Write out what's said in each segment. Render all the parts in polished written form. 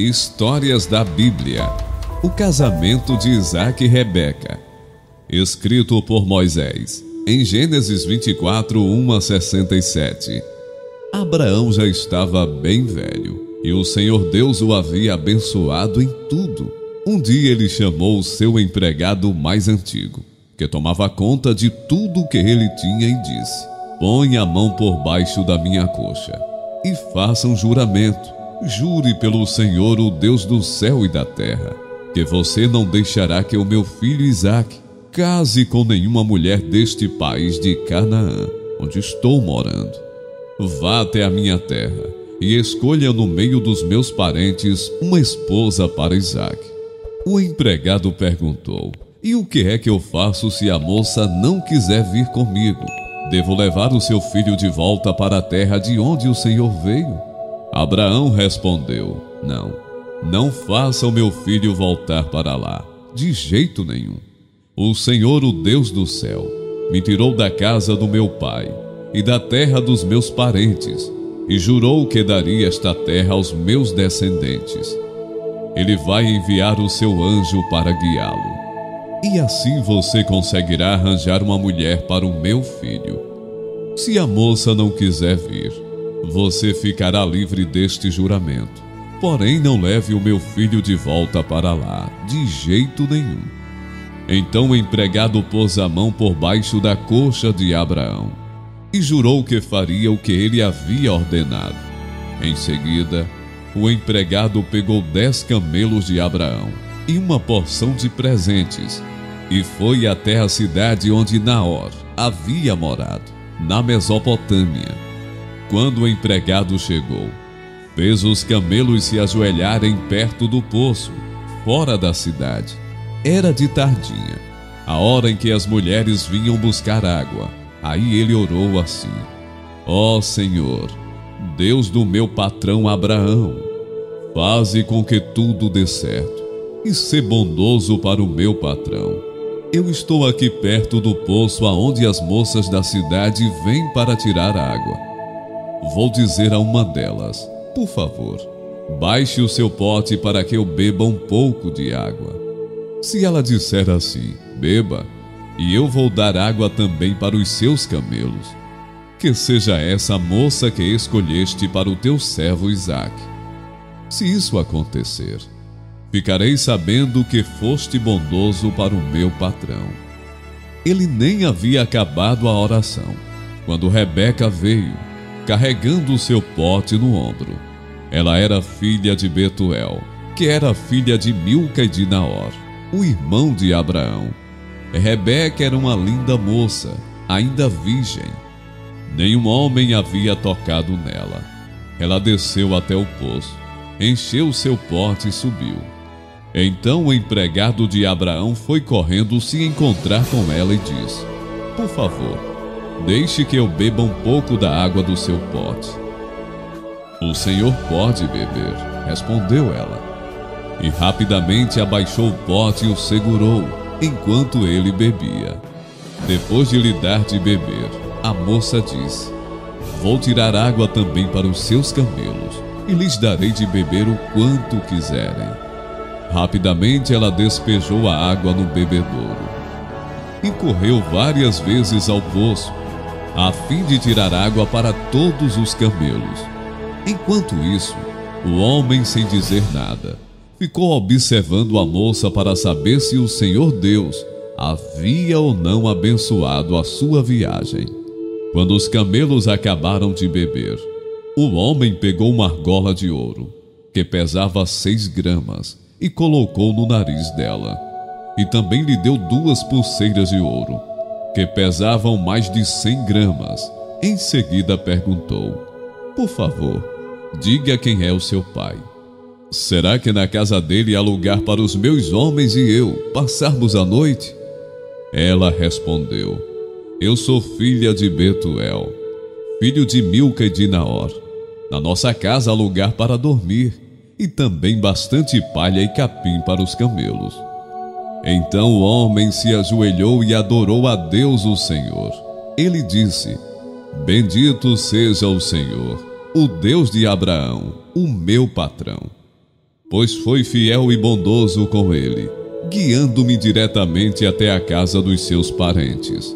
Histórias da Bíblia. O casamento de Isaque e Rebeca. Escrito por Moisés, em Gênesis 24, 1-67. Abraão já estava bem velho, e o Senhor Deus o havia abençoado em tudo. Um dia ele chamou o seu empregado mais antigo, que tomava conta de tudo o que ele tinha, e disse: "Põe a mão por baixo da minha coxa e faça um juramento. Jure pelo Senhor, o Deus do céu e da terra, que você não deixará que o meu filho Isaque case com nenhuma mulher deste país de Canaã, onde estou morando. Vá até a minha terra e escolha no meio dos meus parentes uma esposa para Isaque." O empregado perguntou: "E o que é que eu faço se a moça não quiser vir comigo? Devo levar o seu filho de volta para a terra de onde o Senhor veio?" Abraão respondeu: Não faça o meu filho voltar para lá, de jeito nenhum. O Senhor, o Deus do céu, me tirou da casa do meu pai e da terra dos meus parentes, e jurou que daria esta terra aos meus descendentes. Ele vai enviar o seu anjo para guiá-lo, e assim você conseguirá arranjar uma mulher para o meu filho. Se a moça não quiser vir, você ficará livre deste juramento. Porém, não leve o meu filho de volta para lá, de jeito nenhum." Então o empregado pôs a mão por baixo da coxa de Abraão e jurou que faria o que ele havia ordenado. Em seguida, o empregado pegou 10 camelos de Abraão e uma porção de presentes e foi até a cidade onde Naor havia morado, na Mesopotâmia. Quando o empregado chegou, fez os camelos se ajoelharem perto do poço, fora da cidade. Era de tardinha, a hora em que as mulheres vinham buscar água. Aí ele orou assim: "Ó Senhor, Deus do meu patrão Abraão, faze com que tudo dê certo e sê bondoso para o meu patrão. Eu estou aqui perto do poço aonde as moças da cidade vêm para tirar água. Vou dizer a uma delas: por favor, baixe o seu pote para que eu beba um pouco de água. Se ela disser assim: beba, e eu vou dar água também para os seus camelos, que seja essa a moça que escolheste para o teu servo Isaque. Se isso acontecer, ficarei sabendo que foste bondoso para o meu patrão." Ele nem havia acabado a oração, quando Rebeca veio, carregando o seu pote no ombro. Ela era filha de Betuel, que era filha de Milca e de Naor, o irmão de Abraão. Rebeca era uma linda moça, ainda virgem. Nenhum homem havia tocado nela. Ela desceu até o poço, encheu seu pote e subiu. Então o empregado de Abraão foi correndo se encontrar com ela e disse: "Por favor, deixe que eu beba um pouco da água do seu pote." "O senhor pode beber", respondeu ela. E rapidamente abaixou o pote e o segurou, enquanto ele bebia. Depois de lhe dar de beber, a moça disse: "Vou tirar água também para os seus camelos, e lhes darei de beber o quanto quiserem." Rapidamente ela despejou a água no bebedouro e correu várias vezes ao poço, a fim de tirar água para todos os camelos. Enquanto isso, o homem, sem dizer nada, ficou observando a moça para saber se o Senhor Deus havia ou não abençoado a sua viagem. Quando os camelos acabaram de beber, o homem pegou uma argola de ouro, que pesava 6 gramas, e colocou no nariz dela. E também lhe deu 2 pulseiras de ouro, que pesavam mais de 100 gramas. Em seguida perguntou: "Por favor, diga quem é o seu pai. Será que na casa dele há lugar para os meus homens e eu passarmos a noite?" Ela respondeu: "Eu sou filha de Betuel, filho de Milca e de Naor. Na nossa casa há lugar para dormir, e também bastante palha e capim para os camelos." Então o homem se ajoelhou e adorou a Deus o Senhor. Ele disse: "Bendito seja o Senhor, o Deus de Abraão, o meu patrão, pois foi fiel e bondoso com ele, guiando-me diretamente até a casa dos seus parentes.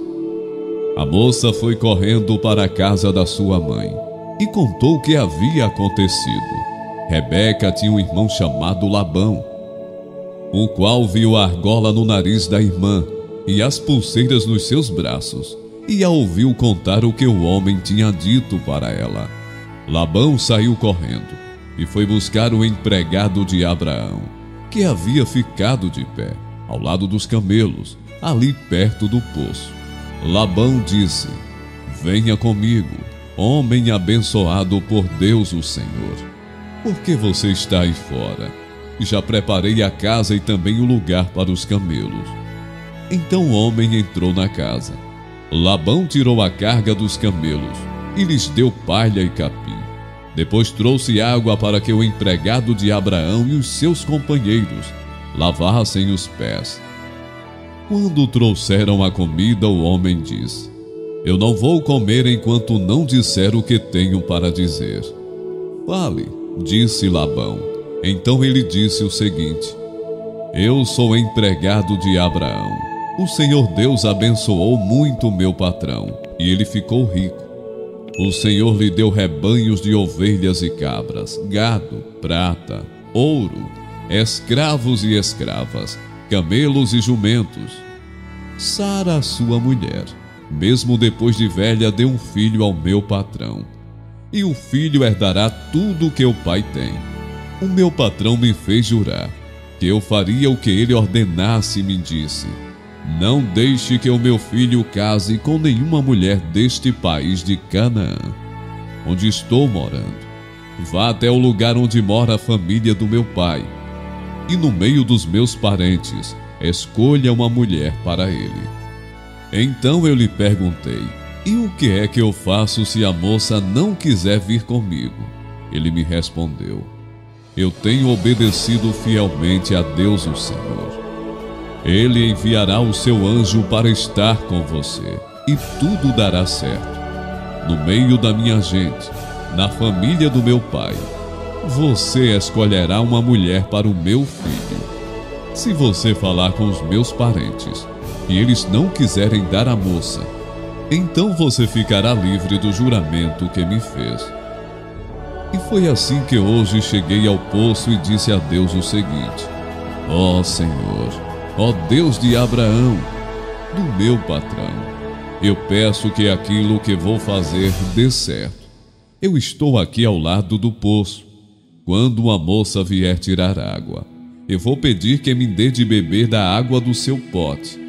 A moça foi correndo para a casa da sua mãe e contou o que havia acontecido. Rebeca tinha um irmão chamado Labão, o qual viu a argola no nariz da irmã e as pulseiras nos seus braços, e a ouviu contar o que o homem tinha dito para ela. Labão saiu correndo e foi buscar o empregado de Abraão, que havia ficado de pé, ao lado dos camelos, ali perto do poço. Labão disse: venha comigo, homem abençoado por Deus o Senhor. Por que você está aí fora? Já preparei a casa e também o lugar para os camelos. Então o homem entrou na casa. Labão tirou a carga dos camelos e lhes deu palha e capim. Depois trouxe água para que o empregado de Abraão e os seus companheiros lavassem os pés. Quando trouxeram a comida, o homem disse: eu não vou comer enquanto não disser o que tenho para dizer. Fale, disse Labão. Então ele disse o seguinte: eu sou empregado de Abraão. O Senhor Deus abençoou muito meu patrão, e ele ficou rico. O Senhor lhe deu rebanhos de ovelhas e cabras, gado, prata, ouro, escravos e escravas, camelos e jumentos. Sara, sua mulher, mesmo depois de velha, deu um filho ao meu patrão, e o filho herdará tudo o que o pai tem. O meu patrão me fez jurar que eu faria o que ele ordenasse e me disse: não deixe que o meu filho case com nenhuma mulher deste país de Canaã, onde estou morando. Vá até o lugar onde mora a família do meu pai, e no meio dos meus parentes, escolha uma mulher para ele. Então eu lhe perguntei: e o que é que eu faço se a moça não quiser vir comigo? Ele me respondeu: eu tenho obedecido fielmente a Deus o Senhor. Ele enviará o seu anjo para estar com você, e tudo dará certo. No meio da minha gente, na família do meu pai, você escolherá uma mulher para o meu filho. Se você falar com os meus parentes e eles não quiserem dar a moça, então você ficará livre do juramento que me fez. E foi assim que hoje cheguei ao poço e disse a Deus o seguinte: ó Senhor, ó Deus de Abraão, do meu patrão, eu peço que aquilo que vou fazer dê certo. Eu estou aqui ao lado do poço. Quando uma moça vier tirar água, eu vou pedir que me dê de beber da água do seu pote.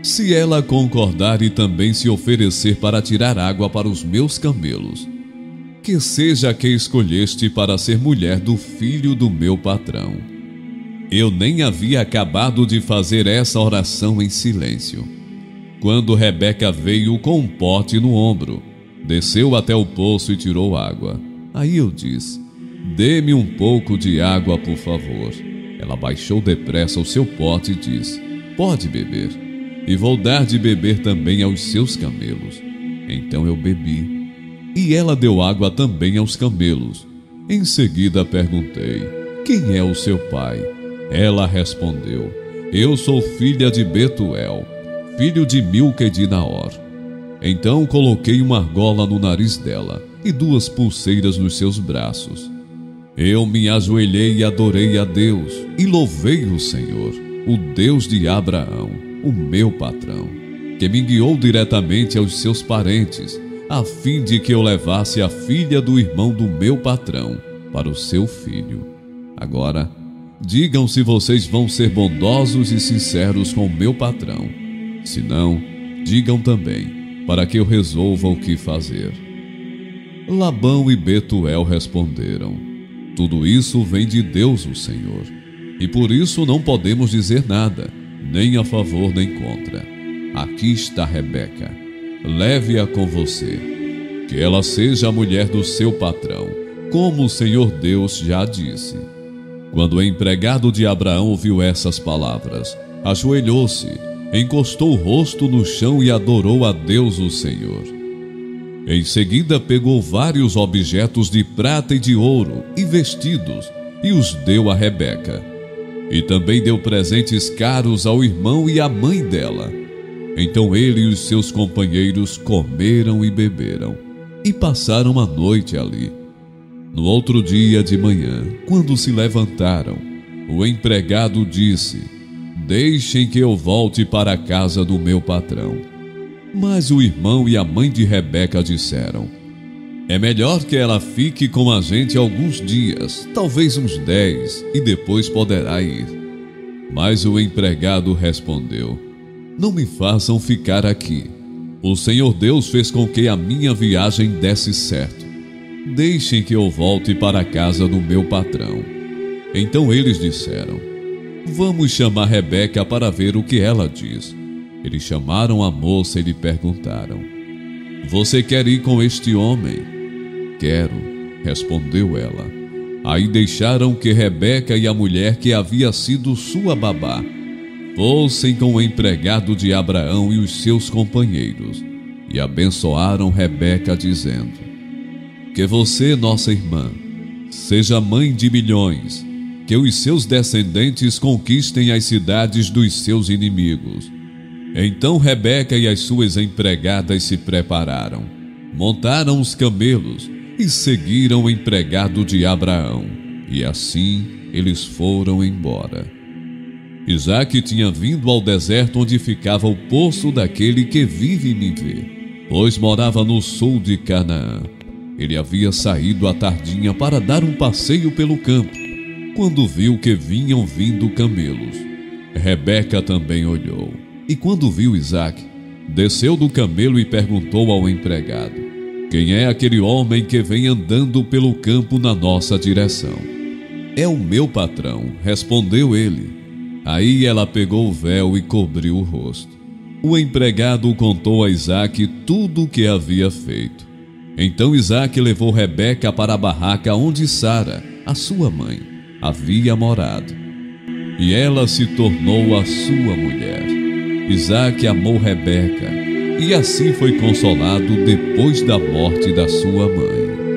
Se ela concordar e também se oferecer para tirar água para os meus camelos, que seja a que escolheste para ser mulher do filho do meu patrão. Eu nem havia acabado de fazer essa oração em silêncio, quando Rebeca veio com um pote no ombro, desceu até o poço e tirou água. Aí eu disse: dê-me um pouco de água, por favor. Ela baixou depressa o seu pote e disse: pode beber, e vou dar de beber também aos seus camelos. Então eu bebi, e ela deu água também aos camelos. Em seguida perguntei: quem é o seu pai? Ela respondeu: eu sou filha de Betuel, filho de Milca e de Naor. Então coloquei uma argola no nariz dela e 2 pulseiras nos seus braços. Eu me ajoelhei e adorei a Deus e louvei o Senhor, o Deus de Abraão, o meu patrão, que me guiou diretamente aos seus parentes, a fim de que eu levasse a filha do irmão do meu patrão para o seu filho. Agora, digam se vocês vão ser bondosos e sinceros com o meu patrão. Se não, digam também, para que eu resolva o que fazer. Labão e Betuel responderam: tudo isso vem de Deus o Senhor, e por isso não podemos dizer nada, nem a favor nem contra. Aqui está Rebeca, leve-a com você, que ela seja a mulher do seu patrão, como o Senhor Deus já disse. Quando o empregado de Abraão ouviu essas palavras, ajoelhou-se, encostou o rosto no chão e adorou a Deus o Senhor. Em seguida pegou vários objetos de prata e de ouro e vestidos e os deu a Rebeca. E também deu presentes caros ao irmão e à mãe dela. Então ele e os seus companheiros comeram e beberam, e passaram a noite ali. No outro dia de manhã, quando se levantaram, o empregado disse: deixem que eu volte para a casa do meu patrão. Mas o irmão e a mãe de Rebeca disseram: é melhor que ela fique com a gente alguns dias, talvez uns 10, e depois poderá ir. Mas o empregado respondeu: não me façam ficar aqui. O Senhor Deus fez com que a minha viagem desse certo. Deixem que eu volte para a casa do meu patrão. Então eles disseram: vamos chamar Rebeca para ver o que ela diz. Eles chamaram a moça e lhe perguntaram: você quer ir com este homem? Quero, respondeu ela. Aí deixaram que Rebeca e a mulher que havia sido sua babá fossem com o empregado de Abraão e os seus companheiros, e abençoaram Rebeca, dizendo: que você, nossa irmã, seja mãe de milhões, que os seus descendentes conquistem as cidades dos seus inimigos. Então Rebeca e as suas empregadas se prepararam, montaram os camelos e seguiram o empregado de Abraão, e assim eles foram embora. Isaque tinha vindo ao deserto onde ficava o poço daquele que vive me vê, pois morava no sul de Canaã. Ele havia saído à tardinha para dar um passeio pelo campo, quando viu que vinham vindo camelos. Rebeca também olhou, e quando viu Isaque, desceu do camelo e perguntou ao empregado: quem é aquele homem que vem andando pelo campo na nossa direção? É o meu patrão, respondeu ele. Aí ela pegou o véu e cobriu o rosto. O empregado contou a Isaque tudo o que havia feito. Então Isaque levou Rebeca para a barraca onde Sara, a sua mãe, havia morado. E ela se tornou a sua mulher. Isaque amou Rebeca, e assim foi consolado depois da morte da sua mãe.